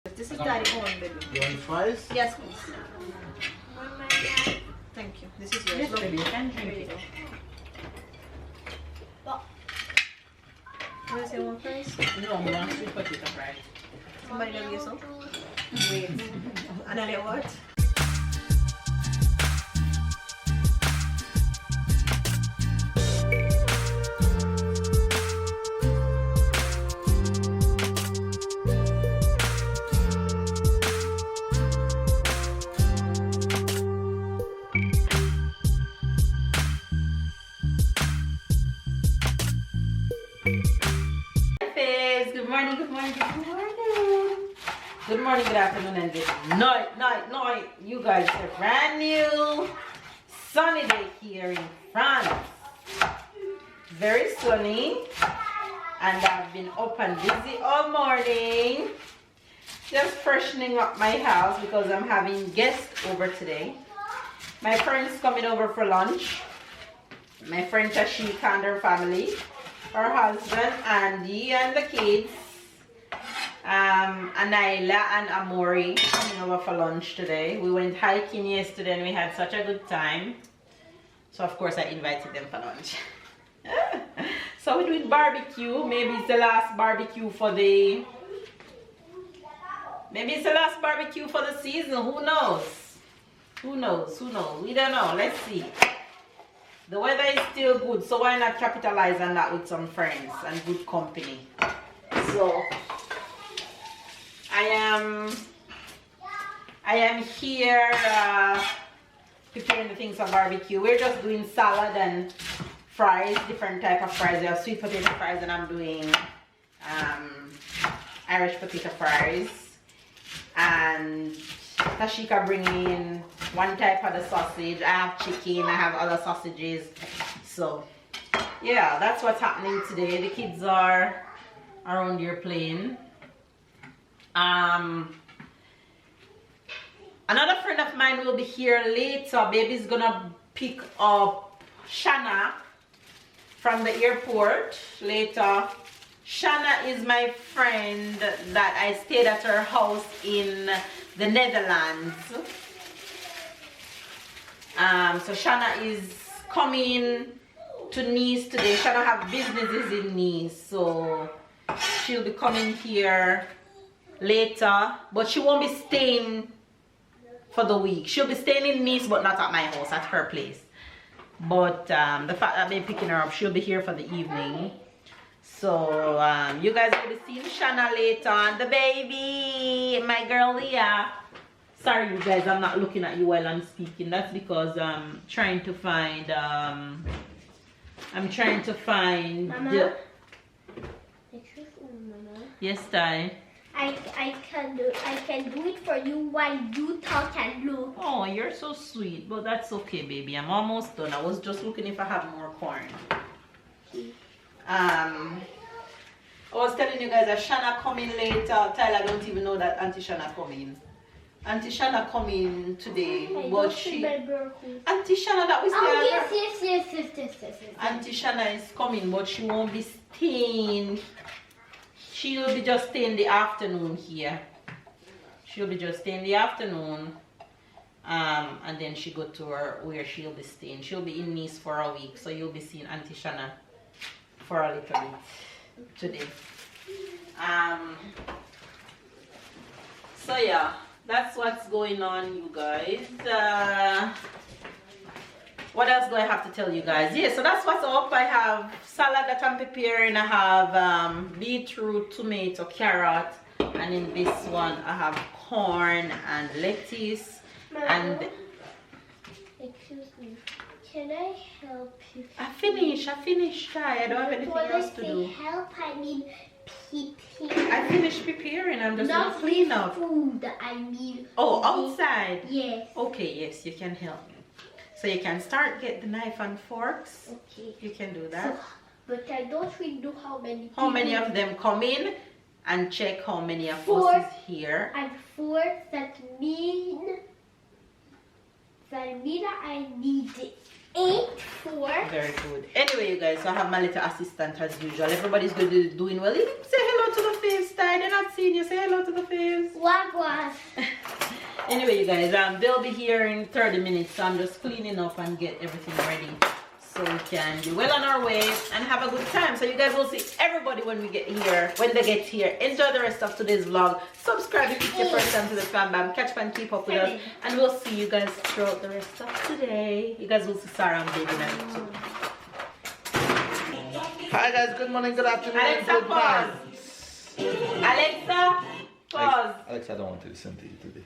This is Daddy own, baby. You want fries? Yes, please. Thank you. This is yours. Yes, baby, you can drink Here you it. go. What is it, one fries? No, I want sweet potato fries. Somebody love you so? Wait. Analia what? Good morning, good afternoon, and good night. You guys are brand new. Sunny day here in France. Very sunny. And I've been up and busy all morning. Just freshening up my house because I'm having guests over today. My friend's coming over for lunch. My friend Tashika and her family. Her husband, Andy, and the kids. Anaila and Amori coming over for lunch today. We went hiking yesterday and we had such a good time. So of course I invited them for lunch. So we're doing barbecue. Maybe it's the last barbecue for the... Maybe it's the last barbecue for the season. Who knows? Who knows? Who knows? We don't know. Let's see. The weather is still good, so why not capitalize on that with some friends and good company? So I am here preparing the things for barbecue. We're just doing salad and fries, different type of fries. We have sweet potato fries and I'm doing Irish potato fries. And Tashika bringing in one type of the sausage. I have chicken, I have other sausages. So yeah, that's what's happening today. The kids are around here playing. Another friend of mine will be here later. Baby's gonna pick up Shanna from the airport later. Shanna is my friend that I stayed at her house in the Netherlands. So Shanna is coming to Nice today. Shanna have businesses in Nice, so she'll be coming here later, but she won't be staying for the week. She'll be staying in Nice, but not at my house, at her place. But the fact that they're picking her up, she'll be here for the evening. So you guys will be seeing Shanna later. And the baby, my girl Leah. Sorry you guys, I'm not looking at you while I'm speaking. That's because I'm trying to find Mama? Mama. Yes, Ty. I can do it for you while you talk and look. Oh, you're so sweet, but that's okay, baby. I'm almost done. I was just looking if I have more corn. I was telling you guys that Shanna coming later. Tyler don't even know that Auntie Shanna coming. Auntie Shanna coming today, but she... Auntie Shanna that we stay Oh, yes. Auntie Shanna is coming, but she won't be staying. She'll be just staying the afternoon here. She'll be just staying the afternoon. And then she go to her where she'll be staying. She'll be in Nice for a week, so you'll be seeing Auntie Shanna for a little bit today. So yeah, that's what's going on, you guys. What else do I have to tell you guys? Yeah, so that's what's up. I have salad that I'm preparing. I have beetroot, tomato, carrot, and in this one I have corn and lettuce. Mama, and excuse me, can I help you? I finished. I don't have anything else to do. Help, I mean prepare. I finished preparing. I'm just Not gonna clean up. food, I mean. Oh, outside. Yes. Okay, yes, you can help me. So you can start get the knife and forks. Okay. You can do that. So, but I don't really know how many. How many of them come in and check how many of Four. us is here. And forks, that mean I need it. 8-4. Very good. Anyway, you guys, so I have my little assistant as usual. Everybody's good, doing well. You say hello to the face, Ty. They're not seeing you. Say hello to the face. Wagwan. Anyway, you guys, they'll be here in 30 minutes, so I'm just cleaning up and get everything ready so we can be well on our way and have a good time. So you guys will see everybody when we get here, when they get here. Enjoy the rest of today's vlog. Subscribe if it's your first time to the Fam Bam. Catch up and keep up with us, and we'll see you guys throughout the rest of today. You guys will see Sarah and Baby night too. Hi guys, good morning, good afternoon, Alexa, good night. Alexa, pause. Alexa, I don't want to listen to you today.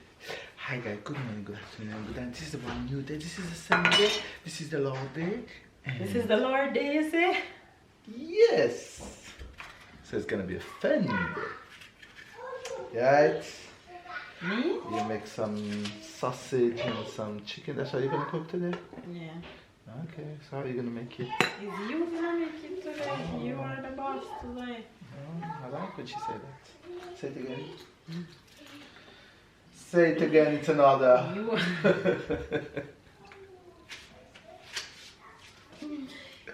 Hi guys, good morning, good afternoon, good night. This is a brand new day. This is a Sunday. This is the Lord Day. And This is the Lord Day, you say? yes. So it's gonna be a fun day. Right? Me? You make some sausage and some chicken. That's what you're gonna cook today? Yeah. Okay, so how are you gonna make it? It's you gonna make it today. You are the boss today. I like when she said that. Say it again. Say it again, it's another.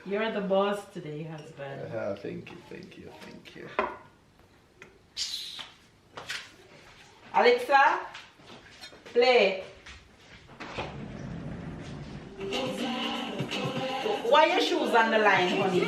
You're the boss today, husband. Thank you, thank you, thank you. Alexa, play. Why your shoes on the line, honey?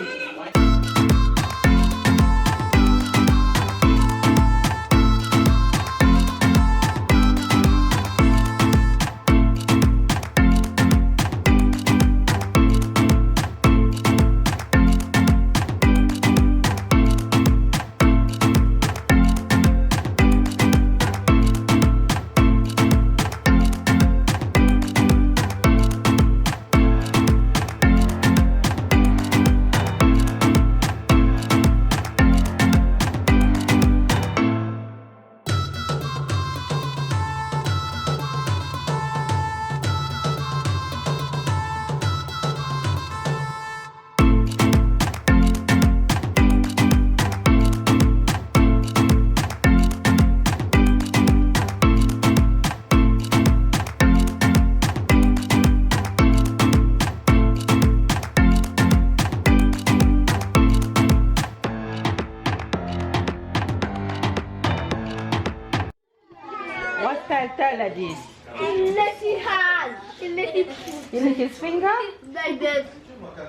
What Tyler did? He licked his hand. He licked his foot. You lick his finger? Like this.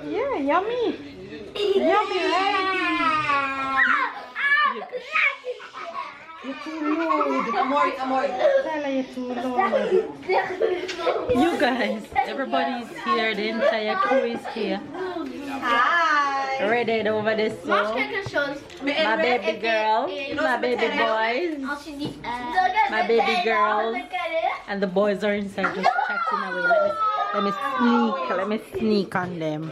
Yeah, yummy. Yummy, right? You're too loud. Amor. Tyler, you're too loud. You guys, everybody's here. The entire crew is here. Hi. Ready over this so. My baby girl, my baby boys, my baby girls, and the boys are inside just chatting away. Let me sneak on them.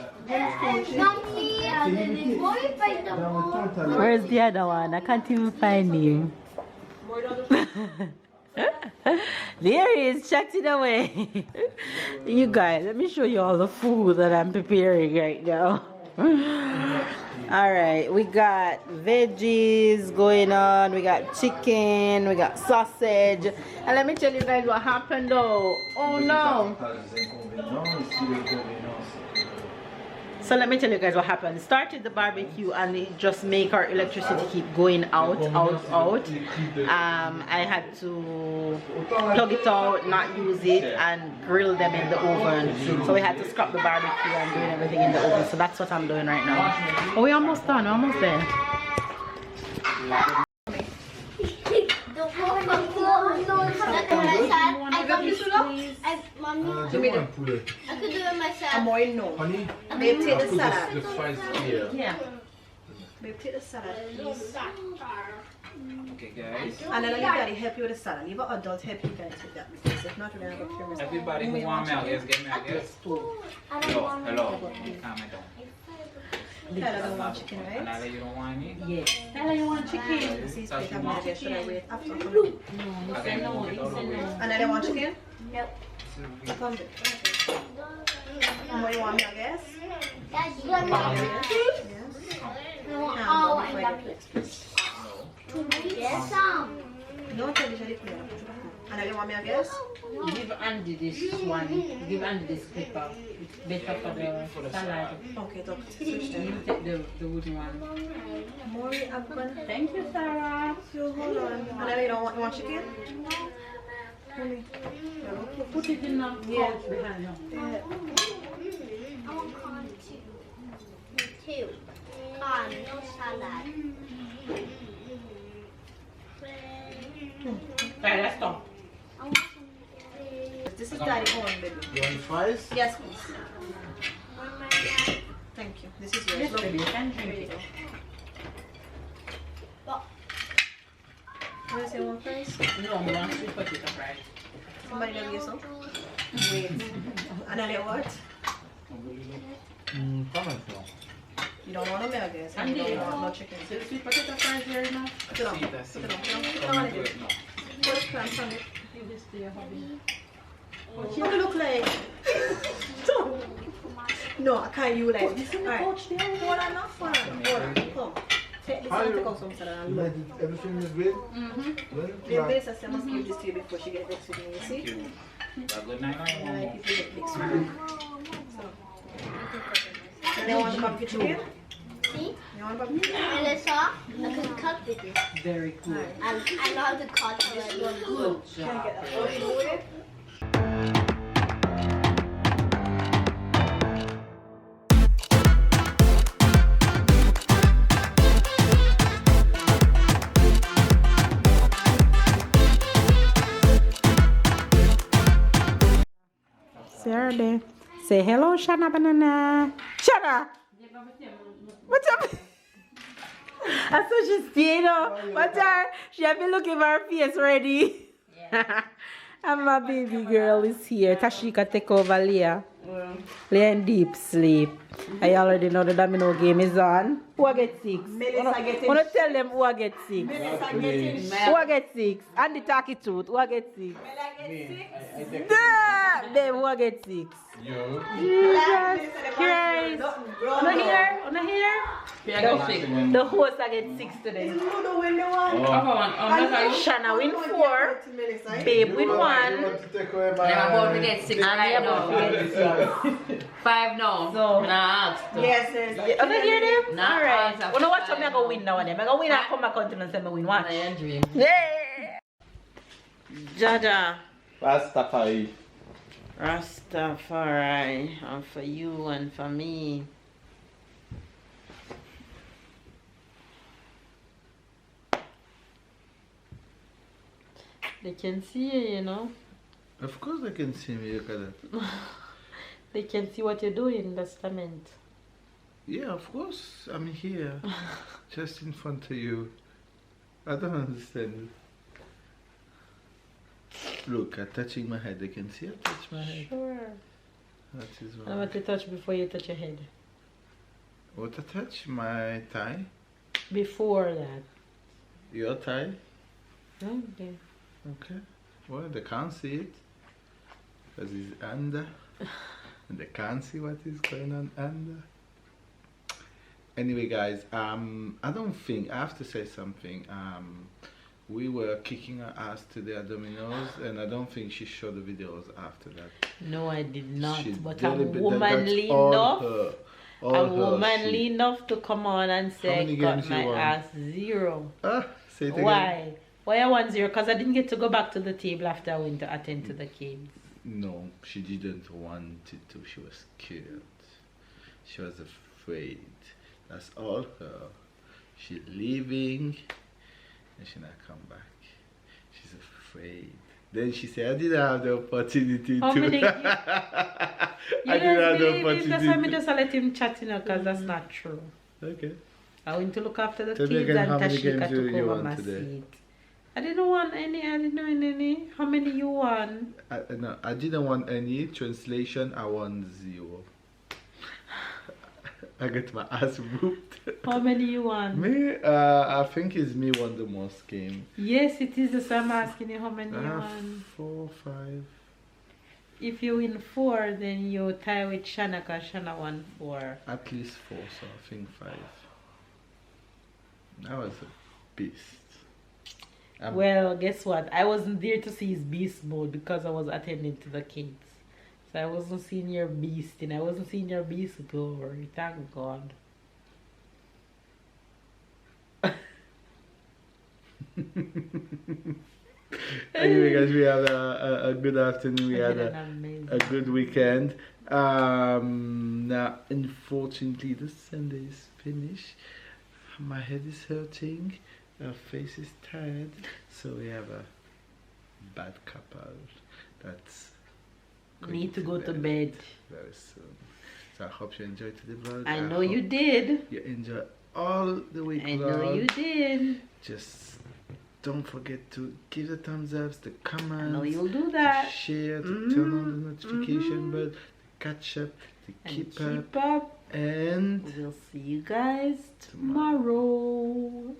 Where's the other one? I can't even find him. There he is, chatting away. You guys, let me show you all the food that I'm preparing right now. Alright, we got veggies going on, we got chicken, we got sausage, and let me tell you guys what happened though. Oh no! So let me tell you guys what happened. Started the barbecue and it just make our electricity keep going out. I had to plug it out, not use it, and grill them in the oven. So we had to scrap the barbecue and doing everything in the oven. So that's what I'm doing right now. Oh, we're almost done. We're almost there. I could do it myself. Amor, no. Honey, Babe, take the salad. the fries here. Yeah. Babe, take the salad, please. Okay, guys. And then let your daddy help you with the salad. Leave an adult help you guys with that. Because if not, we're going to have a curious. Everybody who want milk, yes, get milk, yes. Hello. Calm it down. Tyler don't want chicken, right? Another, you don't want any? Yes. Tyler, you want chicken? See, plate, I'm going to get. Should I wait after? No, he said no. He said no. And then they want chicken? Nope. Come there. What do you want me, I guess? Daddy, you want Yes. Oh, I love it. Yes, Don't tell me, shall I play? And then you want me to guess? Give Andy this one. Give Andy this paper. It's better for the salad. Okay, talk. Switch them. You take the wooden one. Maury, I'm gonna. Thank you, Sarah. So hold on. And then you don't want, you want chicken? Put it in the couch behind you. I want corn too. Me too. Corn, no salad. Right, let's stop. I want some. This is daddy own, baby. You want fries? Yes, please. Thank you. This is yours. Yes, Look. baby, you can Here drink you it. go. What is it, one fries? No, we want sweet potato fries. Somebody love you so? Wait. And then what? Tomato. You don't want no milk, guys. And you don't want no chicken. So the sweet potato fries here now? Put it on. Put it on. Put it on. Put it on. Put the crumbs on it. Give this to your hubby. What do you look like? No, I can't you like. Alright. Hold on, not fun. Hold on. Come. Take this and take out some salad and look. Everything is great? The base I must give this to you before she gets next with me, you see? Good night. And I if you get next with me. So. And then want barbecue chicken? See? You want barbecue chicken? Melissa, I can cut with this. Very cool. Alright. And I know how to cut already. Good Can I job. get that? Sarah there. Say hello, Shanna Banana. Shanna! What's up? I saw she's staying up. What's her? She have been looking for her face ready. And my baby girl is here. Tashika take over Leah. Leah in deep sleep. I already know the domino game is on. Who I get 6? Melissa getting. Wanna tell them who I get 6? Melissa getting. Who I get 6? And the talkie tooth. Who I get 6? Melissa Babe, who I get 6? Yo. Jesus Christ. Wanna hear? Wanna hear? The host I get 6 today. Ludo win the one. Shanna win 4. Babe win 1. Want to take away my... I'm about to get 6 And right you're about now. to get 6. 5 now. So- Nah, ask. Yes, yes. Wanna hear them? Nah, Alright. answer Wanna watch how me I five go now. win now and then. I go win and come back on and say me win. Watch. I am dream. Yeah. Jaja. Rastafari. Rastafari. And for you and for me. They can see you, you know. Of course they can see me, look at that. They can see what you're doing, that's cement. Yeah, of course, I'm here. Just in front of you. I don't understand. Look, I'm touching my head. They can see I touch my head. Sure. That is I why. want to touch before you touch your head. What I touch? My thigh? Before that. Your thigh? Okay. Okay. Well, they can't see it. Because it's under. And they can't see what is going on under. Anyway, guys, I don't think, I have to say something. We were kicking her ass today at Dominoes, and I don't think she showed the videos after that. No, I did not. She But I'm deliberately- womanly that's all enough. her- all I'm her womanly shit. enough to come on and say I many got games you my won? ass 0. Say it again. Why? Why I won 0? Because I didn't get to go back to the table after I went to attend to the kids. No, she didn't want it to. She was scared. She was afraid. That's all her. She leaving and she not come back. She's afraid. Then she said, I didn't have the opportunity How to. many I You didn't have guys the believe it? That's why I opportunity. just let him chat, you know, because that's not true. Okay. I went to look after the Tell me kids again, and how many Tashika games took you over won my today? seat. I didn't want any, I didn't win any. How many you won? No, I didn't want any. Translation, I won 0. I got my ass whooped. How many you won? Me, I think it's me won the most game. Yes, it is. So I'm asking you how many you I have won. 4, 5. If you win 4, then you tie with Shanna because Shanna won 4. At least 4, so I think 5. I was a beast. Well, guess what? I wasn't there to see his beast mode because I was attending to the kids. So I wasn't seeing your beast and I wasn't seeing your beast glory. Thank God. Anyway, guys, we had a good afternoon. We had a good weekend. Now, unfortunately, the Sunday is finished. My head is hurting. Our face is tired. So we have a bad couple that's need to go to bed very soon. So I hope you enjoyed the vlog. I know you did. You enjoy all the week. I know you did. Just don't forget to give the thumbs up, the comments. I know you'll do that. To share, to turn on the notification bell, to catch up, to keep up. And And we'll see you guys tomorrow.